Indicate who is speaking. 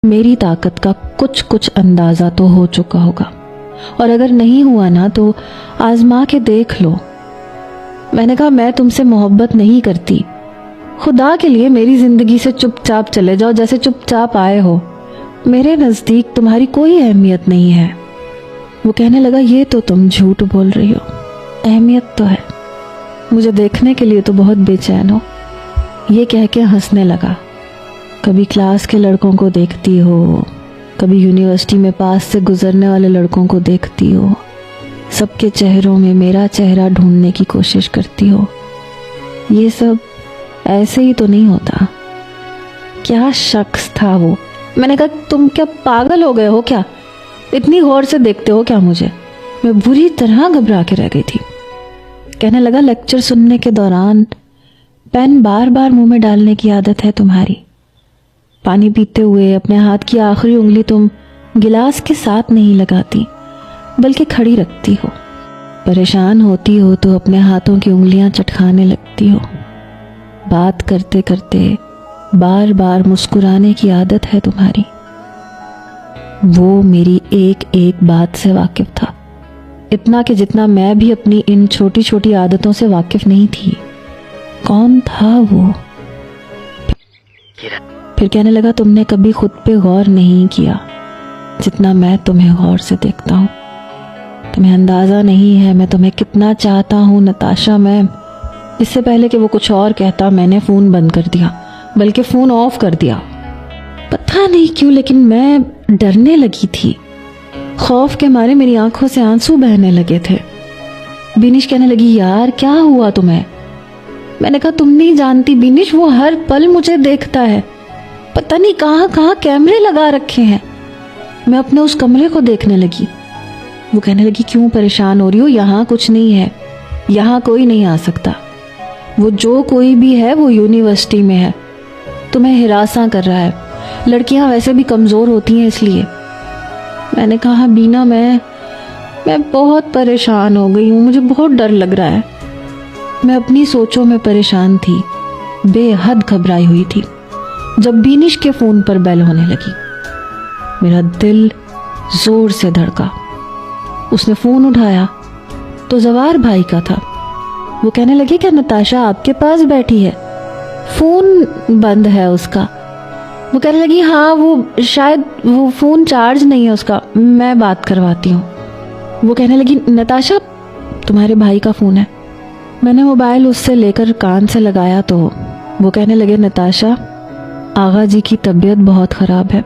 Speaker 1: मेरी ताकत का कुछ कुछ अंदाजा तो हो चुका होगा, और अगर नहीं हुआ ना तो आजमा के देख लो। मैंने कहा मैं तुमसे मोहब्बत नहीं करती, खुदा के लिए मेरी जिंदगी से चुपचाप चले जाओ जैसे चुपचाप आए हो, मेरे नजदीक तुम्हारी कोई अहमियत नहीं है। वो कहने लगा ये तो तुम झूठ बोल रही हो, अहमियत तो है, मुझे देखने के लिए तो बहुत बेचैन हो। ये कह के हंसने लगा। कभी क्लास के लड़कों को देखती हो, कभी यूनिवर्सिटी में पास से गुजरने वाले लड़कों को देखती हो, सबके चेहरों में मेरा चेहरा ढूंढने की कोशिश करती हो। ये सब ऐसे ही तो नहीं होता। क्या शख्स था वो। मैंने कहा तुम क्या पागल हो गए हो क्या, इतनी गौर से देखते हो क्या मुझे। मैं बुरी तरह घबरा के रह गई थी। कहने लगा लेक्चर सुनने के दौरान पेन बार बार मुंह में डालने की आदत है तुम्हारी। पानी पीते हुए अपने हाथ की आखिरी उंगली तुम गिलास के साथ नहीं लगाती बल्कि खड़ी रखती हो। परेशान होती हो तो अपने हाथों की उंगलियां चटखाने लगती हो। बात करते करते बार बार मुस्कुराने की आदत है तुम्हारी। वो मेरी एक एक बात से वाकिफ था, इतना कि जितना मैं भी अपनी इन छोटी छोटी आदतों से वाकिफ नहीं थी। कौन था वो? फिर कहने लगा तुमने कभी खुद पे गौर नहीं किया जितना मैं तुम्हें गौर से देखता हूँ। तुम्हें अंदाजा नहीं है मैं तुम्हें कितना चाहता हूँ नताशा मैम। इससे पहले कि वो कुछ और कहता मैंने फ़ोन बंद कर दिया, बल्कि फ़ोन ऑफ कर दिया। पता नहीं क्यों लेकिन मैं डरने लगी थी। खौफ के मारे मेरी आंखों से आंसू बहने लगे थे। बिनिश कहने लगी यार क्या हुआ तुम्हें? मैंने कहा तुम नहीं जानती बिनिश, वो हर पल मुझे देखता है, पता नहीं कहाँ कहाँ कैमरे लगा रखे हैं। मैं अपने उस कमरे को देखने लगी। वो कहने लगी क्यों परेशान हो रही हो, यहाँ कुछ नहीं है, यहाँ कोई नहीं आ सकता। वो जो कोई भी है वो यूनिवर्सिटी में है, तुम्हें हिरासा कर रहा है, लड़कियां वैसे भी कमज़ोर होती हैं इसलिए। मैंने कहा बीना मैं बहुत परेशान हो गई हूँ, मुझे बहुत डर लग रहा है। मैं अपनी सोचों में परेशान थी, बेहद घबराई हुई थी जब बीनिश के फ़ोन पर बेल होने लगी। मेरा दिल ज़ोर से धड़का। उसने फ़ोन उठाया तो जवार भाई का था। वो कहने लगे क्या नताशा आपके पास बैठी है? फ़ोन बंद है उसका। वो कहने लगी हाँ वो शायद वो फ़ोन चार्ज नहीं है उसका, मैं बात करवाती हूँ। वो कहने लगी नताशा तुम्हारे भाई का फ़ोन है। मैंने मोबाइल उससे लेकर कान से लगाया तो वो कहने लगे नताशा आगा जी की तबीयत बहुत ख़राब है,